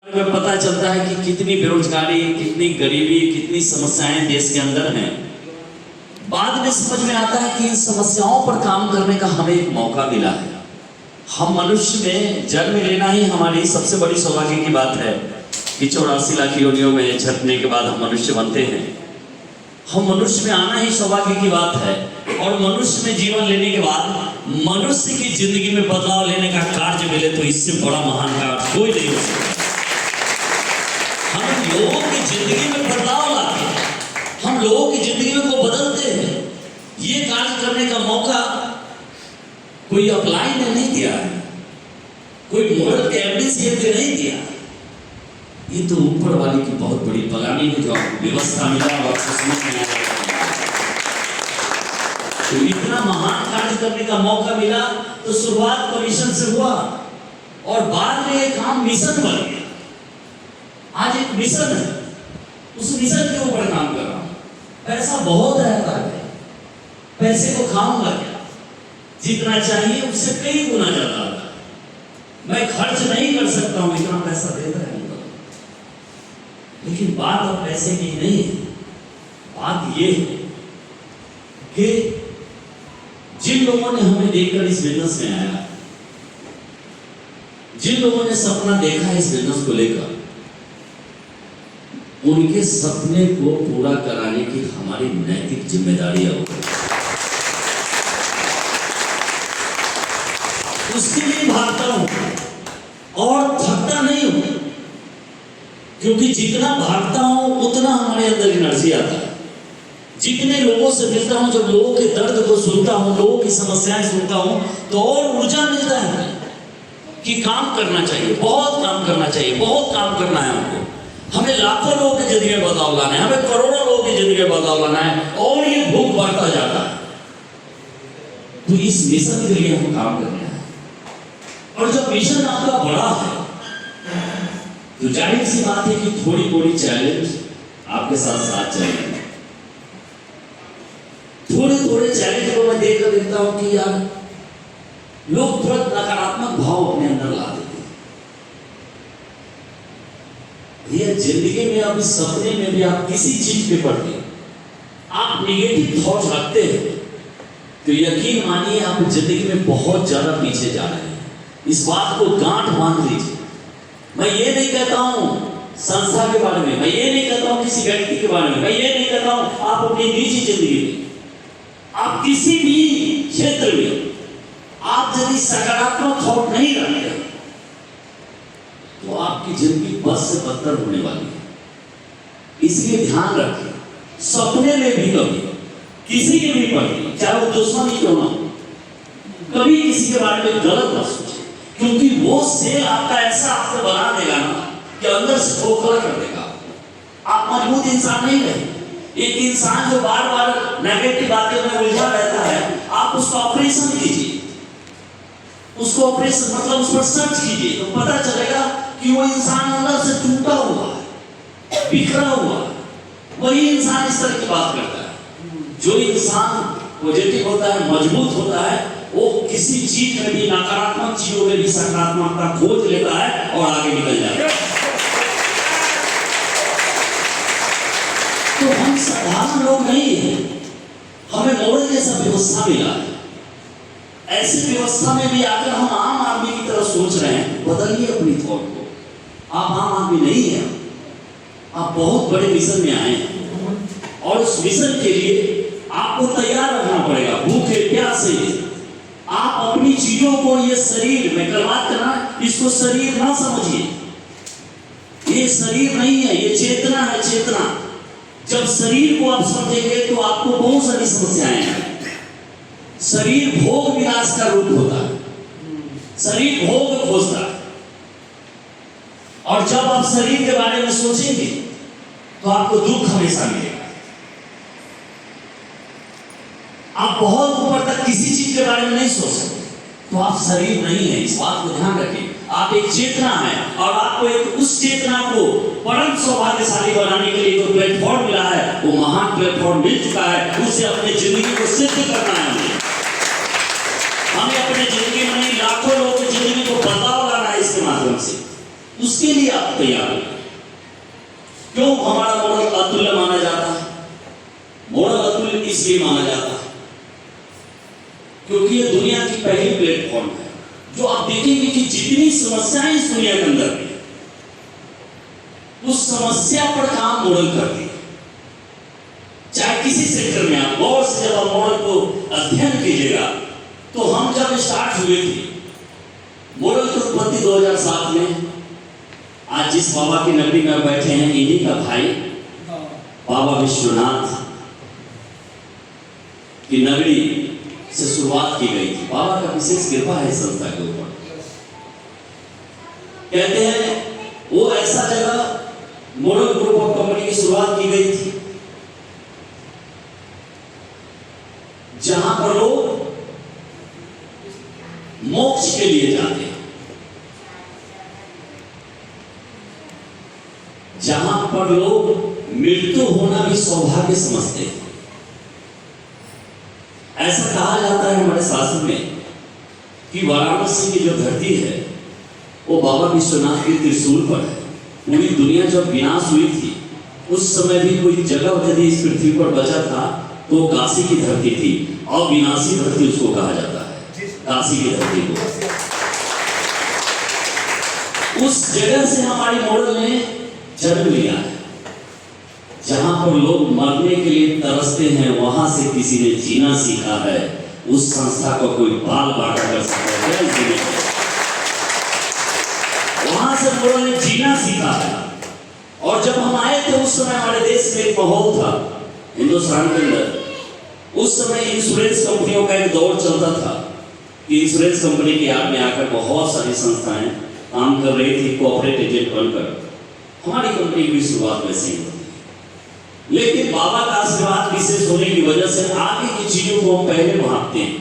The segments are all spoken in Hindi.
में पता चलता है कि कितनी बेरोजगारी, कितनी गरीबी, कितनी समस्याएं देश के अंदर हैं। बाद में समझ में आता है कि इन समस्याओं पर काम करने का हमें एक मौका मिला है। हम मनुष्य में जन्म लेना ही हमारी सबसे बड़ी सौभाग्य की बात है कि 84 लाख योनियों में झटने के बाद हम मनुष्य बनते हैं। हम मनुष्य में आना ही सौभाग्य की बात है और मनुष्य में जीवन लेने के बाद मनुष्य की जिंदगी में बदलाव लेने का कार्य मिले तो इससे बड़ा महान कार्य कोई नहीं हो सकता। हम लोगों की जिंदगी में बदलाव लाते हैं, हम लोगों की जिंदगी में को बदलते हैं। ये कार्य करने का मौका कोई अप्लाई ने नहीं दिया है, कोई मोरल कैबिनेट ने नहीं दिया। ये तो ऊपर वाले की बहुत बड़ी पलानी है जो आपको व्यवस्था मिला और समझ में आया। तो इतना महान कार्य करने का मौका मिला तो शुरुआत कमीशन से हुआ और बाद में ये काम मिशन बन गया। आज एक मिशन है, उस मिशन के ऊपर काम कर रहा हूं। पैसा बहुत रहता है, पैसे को खाऊंगा क्या? जितना चाहिए उससे कई गुना ज्यादा आता है। मैं खर्च नहीं कर सकता हूं, इतना पैसा देता है। लेकिन बात अब पैसे की नहीं है, बात यह है कि जिन लोगों ने हमें देखकर इस बिजनेस में आया, जिन लोगों ने सपना देखा इस बिजनेस को लेकर, उनके सपने को पूरा कराने की हमारी नैतिक जिम्मेदारी है। उसके लिए भागता हूं और थकता नहीं हूं, क्योंकि जितना भागता हूं उतना हमारे अंदर एनर्जी आता है। जितने लोगों से मिलता हूं, जब लोगों के दर्द को सुनता हूं, लोगों की समस्याएं सुनता हूं, तो और ऊर्जा मिलता है कि काम करना चाहिए, बहुत काम करना चाहिए, बहुत काम करना है हमको। हमें लाखों लोगों की जिंदगी में बदलाव लाना है, हमें करोड़ों लोगों की जिंदगी में बदलाव लाना है और ये भूख बढ़ता जाता है। तो इस मिशन के लिए हम काम करना है और जब मिशन आपका बड़ा है तो जाहिर सी बात है कि थोड़ी थोड़ी चैलेंज आपके साथ साथ चलेंगे। थोड़े थोड़े चैलेंज को मैं देखकर देखता हूं कि यार लोग तुरंत नकारात्मक भाव अपने अंदर ला देते हैं। ये जिंदगी में, अब सपने में भी आप किसी चीज के प्रति आप नेगेटिव थॉट रखते हैं तो यकीन मानिए आप जिंदगी में बहुत ज्यादा पीछे जा रहे हैं। इस बात को गांठ बांध लीजिए। मैं ये नहीं कहता हूं संस्था के बारे में, मैं ये नहीं कहता हूं किसी व्यक्ति के बारे में, मैं ये नहीं कहता हूं आप अपनी निजी जिंदगी में, आप किसी भी क्षेत्र में आप यदि सकारात्मक थॉट नहीं रखते तो आपकी जिंदगी बस से बदतर होने वाली है। इसलिए ध्यान रखें, सपने में भी कभी किसी के भी प्रति, चाहे वो दुश्मन ही क्यों ना हो, कभी किसी के बारे में गलत मत सोचें, क्योंकि वो सेल आपका ऐसा आपको बना देगा ना कि अंदर से खोखला कर देगा। आप मजबूत इंसान नहीं रहे। एक इंसान जो बार बार नेगेटिव बातें में उलझा रहता है, आप उसका ऑपरेशन कीजिए, उसको ऑपरेशन मतलब उस पर सर्च कीजिए तो पता चलेगा कि वो इंसान अंदर से टूटा हुआ है, बिखरा हुआ है। वही इंसान इस तरह की बात करता है। जो इंसान पॉजिटिव होता है, मजबूत होता है, वो किसी चीज में भी, नकारात्मक चीजों में भी सकारात्मकता खोज लेता है और आगे निकल जाता है। तो हम साधारण लोग नहीं हैं, हमें मॉडल जैसा व्यवस्था मिला है। ऐसी व्यवस्था में भी आकर हम आम आदमी की तरह सोच रहे हैं। बदलिए अपनी थॉट को। आप आम आदमी नहीं हैं, आप बहुत बड़े मिशन में आए हैं और उस मिशन के लिए आपको तैयार रखना पड़ेगा, भूखे प्यासे। आप अपनी चीजों को, ये शरीर में कल बात करना, इसको शरीर ना समझिए। ये शरीर नहीं है, ये चेतना है, चेतना। जब शरीर को आप समझेंगे तो आपको बहुत सारी समस्याएं हैं। शरीर भोग विलास का रूप होता है, शरीर भोग खोजता है और जब आप शरीर के बारे में सोचेंगे तो आपको दुख हमेशा मिलेगा। आप बहुत ऊपर तक किसी चीज के बारे में नहीं सोच सकते तो आप शरीर नहीं है। इस बात को ध्यान रखें। आप एक चेतना है और आपको एक उस चेतना को परम सौभाग्यशाली बनाने के लिए जो प्लेटफॉर्म मिला है, वो महान प्लेटफॉर्म मिल चुका है। उससे अपने जिंदगी को सिद्ध करना है। हमें अपने जिंदगी में नहीं, लाखों लोगों की जिंदगी को बदलाव लाना है इसके माध्यम से। उसके किसके लिए आप तैयार हो? क्यों हमारा मॉडल अतुल्य माना जाता है? मॉडल अतुल्य इसलिए माना जाता है क्योंकि ये दुनिया की पहली प्लेटफॉर्म है जो आप देखेंगे कि जितनी समस्याएं इस दुनिया के अंदर है, उस समस्या पर काम मॉडल करती है। चाहे किसी सेक्टर में आप गौर से जब आप मॉडल को अध्ययन कीजिएगा, तो हम जब स्टार्ट हुए थे मॉडल की उत्पत्ति 2007 में, आज जिस बाबा की नगरी में बैठे हैं इन्हीं का भाई बाबा विश्वनाथ की नगरी से शुरुआत की गई थी। बाबा का विशेष कृपा है संस्था के ऊपर। कहते हैं वो ऐसा जगह मॉडल ग्रुप ऑफ कंपनी की शुरुआत की गई थी जहां पर लोग मोक्ष के लिए जाते हैं, जहां पर लोग मृत्यु होना भी सौभाग्य समझते हैं। ऐसा कहा जाता है हमारे शास्त्र में कि वाराणसी की जो धरती है वो बाबा विश्वनाथ के त्रिशूल पर है। पूरी दुनिया जब विनाश हुई थी उस समय भी कोई जगह यदि इस पृथ्वी पर बचा था तो काशी की धरती थी। अविनाशी धरती उसको कहा जाता है, काशी की धरती को। उस जगह से हमारी मॉडल ने जन्म लिया है। जहां पर लोग मरने के लिए तरसते हैं, वहां से किसी ने जीना सीखा है। उस संस्था को कोई बाल बांटा कर सकता है क्या? वहां से मॉडल ने जीना सीखा है। और जब हम आए थे उस समय हमारे देश में एक माहौल था हिंदुस्तान के अंदर। उस समय इंश्योरेंस कंपनियों का एक दौर चलता था कि इंश्योरेंस कंपनी की याद में आकर बहुत सारी संस्थाएं काम कर रही थी कॉर्पोरेट एजेंट बनकर। हमारी कंपनी की शुरुआत वैसे ही होती है, लेकिन बाबा का आशीर्वाद विशेष होने की वजह से आगे की चीजों को हम पहले भागते हैं।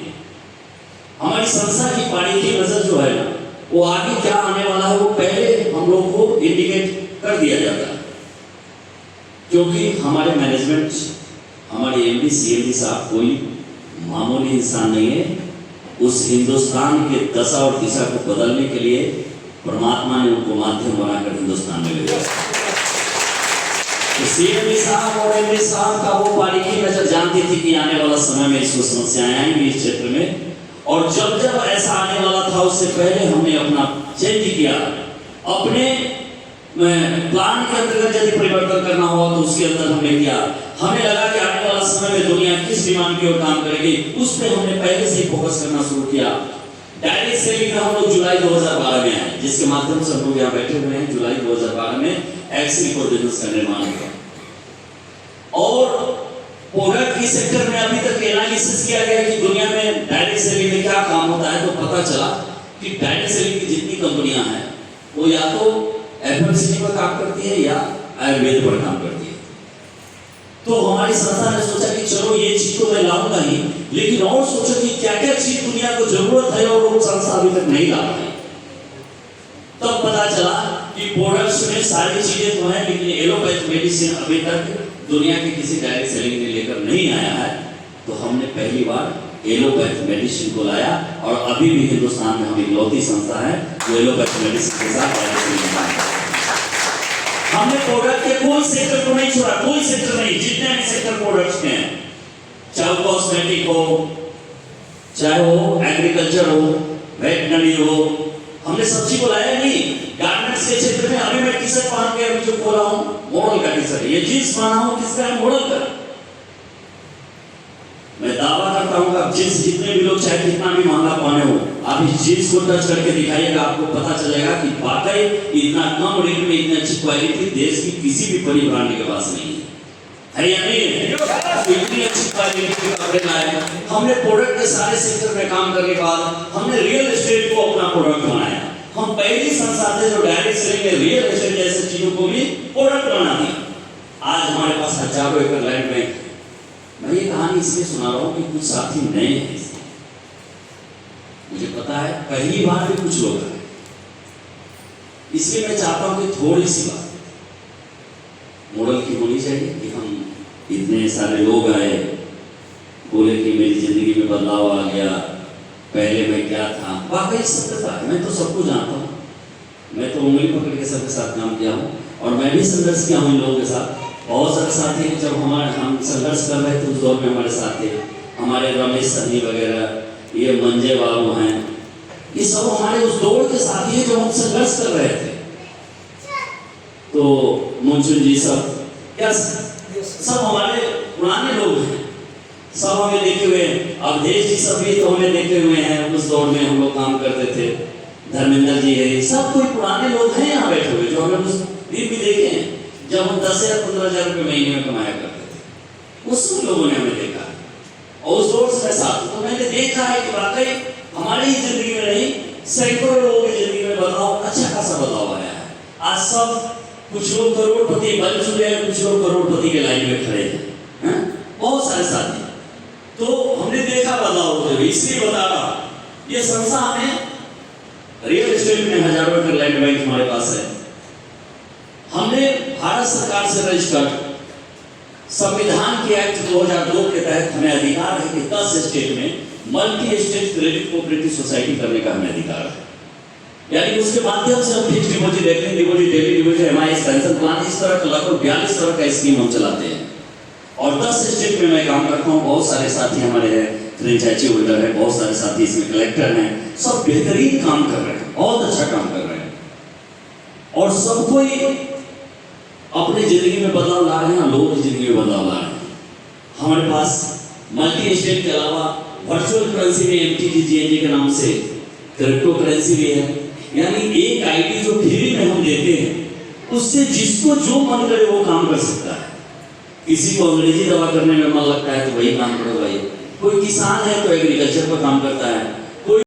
हमारी संस्था की बारीकी नजर जो है ना, वो आगे क्या आने वाला है वो पहले हम लोग को इंडिकेट कर दिया जाता है। क्योंकि हमारे मैनेजमेंट, हमारे एमडी सीएमडी साहब कोई मामूली इंसान नहीं है। उस हिंदुस्तान के दशा और दिशा को बदलने के लिए परमात्मा ने उनको माध्यम बनाकर हिंदुस्तान में भेजा। तो सीएमडी साहब और एमडी साहब का वो बारीकी नजर जानती थी कि आने वाला समय में इसको समस्याएं आएंगी इस क्षेत्र में। और जब जब ऐसा आने वाला था उससे पहले हमने अपना चेंज किया। अपने प्लान के अंतर्गत यदि परिवर्तन करना हुआ तो उसके अंदर हमने किया। हमें लगा कि आने वाला समय में दुनिया किस डिमांड की ओर काम करेगी, उस पर हमने पहले से ही फोकस करना शुरू किया। डायरेक्ट सेलिंग में हम लोग जुलाई 2012 में आए, जिसके माध्यम से हम लोग यहाँ बैठे हुए हैं। जुलाई 2012 में एक्सेल फॉर बिजनेस का निर्माण हुआ। और प्रोडक्ट की सेक्टर में अभी तक एनालिसिस किया गया कि दुनिया में डायरेक्ट सेलिंग में क्या काम होता है, तो पता चला कि डायरेक्ट सेलिंग की जितनी कंपनियां हैं वो या तो एफएमसीजी पर काम करती है या आयुर्वेद पर काम करती है। तो हमारी संस्था ने सोचा कि चलो ये चीज तो मैं लाऊंगा ही, लेकिन और सोचो कि क्या क्या चीज दुनिया को जरूरत है और वो संस्था अभी तक नहीं ला पाई। तब पता चला कि प्रोडक्ट्स में सारी चीजें तो हैं, लेकिन एलोपैथ मेडिसिन अभी तक दुनिया के किसी डायरेक्ट सेलिंग में लेकर नहीं आया है। तो हमने पहली बार एलोपैथ मेडिसिन को लाया और अभी भी हिंदुस्तान में हम इकलौती संस्था है जो एलोपैथ मेडिसिन के साथ डायरेक्ट सेलिंग में है। हमने प्रोडक्ट के कोई सेक्टर को नहीं छोड़ा, कोई सेक्टर नहीं। जितने भी सेक्टर प्रोडक्ट्स में, चाहे वो कॉस्मेटिक हो, चाहे वो एग्रीकल्चर हो, वेटनरी हो, हमने सब्जी को लाया नहीं। गारमेंट्स के क्षेत्र में अभी मैं टी शर्ट पहन के अभी जो बोला हूँ मॉडल का टी शर्ट, ये जींस पहना हूँ किसका है? मॉडल का। मैं दावा करता हूँ कि जींस जितने भी लोग चाहे कितना भी महंगा पहने हो, आप इस जींस को टच करके दिखाइएगा, आपको पता चलेगा कि वाकई इतना कम रेट में इतनी अच्छी क्वालिटी देश की किसी भी बड़ी ब्रांड के पास नहीं है या नहीं है? इतनी अच्छी क्वालिटी के कपड़े लाए। हमने प्रोडक्ट के सारे सेक्टर में काम करने के बाद हमने रियल एस्टेट को अपना प्रोडक्ट बनाया। हम पहली संस्था थे जो डायरेक्ट सेलिंग में रियल एस्टेट जैसे चीजों को भी प्रोडक्ट बना दिया। आज हमारे पास हजारों एकड़ लैंड बैंक है। मैं ये कहानी इसलिए सुना रहा हूँ कि कुछ साथी नए हैं, मुझे पता है पहली बार भी कुछ लोग आए, इसलिए मैं चाहता हूँ कि थोड़ी सी बात मॉडल की होनी चाहिए कि हम इतने सारे लोग आए, बोले कि मेरी जिंदगी में बदलाव आ गया, पहले मैं क्या था। वाकई सत्यता है, मैं तो सबको जानता हूँ, मैं तो उंगली पकड़ के सबके साथ काम किया हूँ, और मैं भी संघर्ष किया हूँ इन लोगों के साथ। बहुत सारे साथी जब हम संघर्ष कर रहे थे उस दौर में हमारे साथ थे, हमारे रमेश सनी वगैरह, ये मंजे बाबू हैं, ये सब हमारे उस दौर के साथी हैं जब हम संघर्ष कर रहे थे। तो मुंचुन जी सब क्या सब हमारे पुराने लोग हैं, सब हमें देखे हुए हैं। अवधेश जी सब भी तो हमें देखे हुए हैं, उस दौर में हम लोग काम करते थे। धर्मेंद्र जी है, सब कोई पुराने लोग हैं यहाँ बैठे हुए जो हमें उस दिन भी देखे हैं जब हम 10 या 15 हज़ार रुपये महीने में कमाया करते थे। उस लोगों ने हमें देखा और उस दौर से मैं साथ, तो मैंने देखा है कि वाकई हमारी ही जिंदगी में नहीं, सैकड़ों लोगों की जिंदगी में बदलाव, अच्छा खासा बदलाव आया है। आज सब कुछ लोग करोड़पति बन चुके हैं, कुछ लोग करोड़पति के लाइन में खड़े हैं, बहुत सारे साथी। तो हमने देखा बदलाव होते हुए, इसलिए बता रहा, ये संस्था हमें रियल एस्टेट में हजारों एकड़ लैंड बैंक हमारे पास है। हमने भारत सरकार से रजिस्टर्ड संविधान के एक्ट 2002 के तहत हमें अधिकार है कि 10 स्टेट में multi state credit cooperative society करने का हमें अधिकार है। यानी उसके माध्यम से हम fix deposit, recurring deposit, daily deposit, MIS, pension plan, इस तरह का लगभग 42 तरह का स्कीम हम चलाते हैं। और 10 स्टेट में मैं काम करता हूँ। बहुत सारे साथी हमारे हैं, फ्रेंचाइजी होल्डर है, बहुत सारे साथी इसमें कलेक्टर हैं, सब बेहतरीन काम कर रहे हैं, बहुत अच्छा काम कर रहे हैं, और सब कोई अपनी जिंदगी में बदलाव ला रहे हैं, लोगों की जिंदगी में बदलाव ला रहे हैं। हमारे पास मल्टी स्टेट के अलावा वर्चुअल करेंसी में MTGGNG के नाम से क्रिप्टो करेंसी भी है। यानी एक आईडी जो फ्री में हम देते हैं, उससे जिसको जो मन करे वो काम कर सकता है। किसी को अंग्रेजी दवा करने में मन लगता है तो वही काम करो भाई, कोई किसान है तो एग्रीकल्चर पर काम करता है,